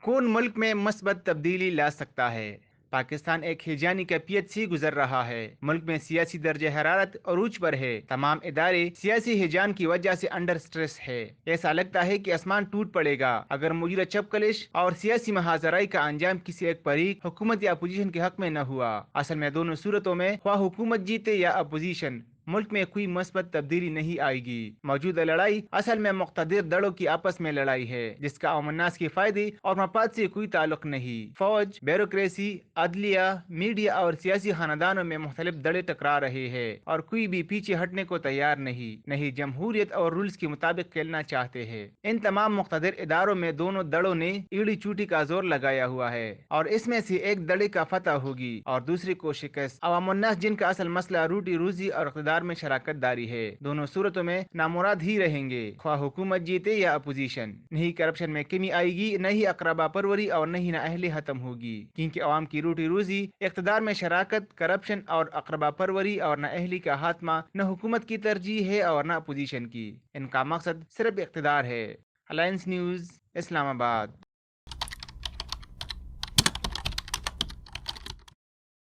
کون ملک میں مثبت تبدیلی لا سکتا ہے؟ پاکستان ایک ہیجانی کیفیت سے گزر رہا ہے۔ ملک میں سیاسی درجہ حرارت عروج پر ہے۔ تمام ادارے سیاسی ہیجان کی وجہ سے انڈر سٹریس ہے۔ ایسا لگتا ہے کہ آسمان ٹوٹ پڑے گا اگر موجودہ چپکلش اور سیاسی محاذرائی کا انجام کسی ایک فریق، حکومت یا اپوزیشن کے حق میں نہ ہوا۔ اصل میں دونوں صورتوں میں خواہ حکومت جیتے یا اپوزیشن، ملک میں کوئی مثبت تبدیلی نہیں آئے گی۔ موجودہ لڑائی اصل میں مقتدر دڑوں کی آپس میں لڑائی ہے، جس کا عوام الناس کے فائدے اور مفاد سے کوئی تعلق نہیں۔ فوج، بیوروکریسی، عدلیہ، میڈیا اور سیاسی خاندانوں میں مختلف دڑے ٹکرا رہے ہیں اور کوئی بھی پیچھے ہٹنے کو تیار نہیں جمہوریت اور رولز کے مطابق کھیلنا چاہتے ہیں۔ ان تمام مقتدر اداروں میں دونوں دڑوں نے ایڑی چوٹی کا زور لگایا ہوا ہے اور اس میں سے ایک دڑے کا فتح ہوگی اور دوسرے کو شکست۔ عوام الناس جن کا اصل مسئلہ روٹی روزی اور اقتدار میں شراکت داری ہے، دونوں صورتوں میں نامراد ہی رہیں گے، خواہ حکومت جیتے یا اپوزیشن۔ نہیں کرپشن میں کمی آئے گی، نہ ہی اقربا پروری اور نہ ہی نااہلی ختم ہوگی، کیونکہ عوام کی روٹی روزی، اقتدار میں شراکت، کرپشن اور اقربا پروری اور نااہلی کا خاتمہ نہ حکومت کی ترجیح ہے اور نہ اپوزیشن کی۔ ان کا مقصد صرف اقتدار ہے۔ الائنس نیوز، اسلام آباد۔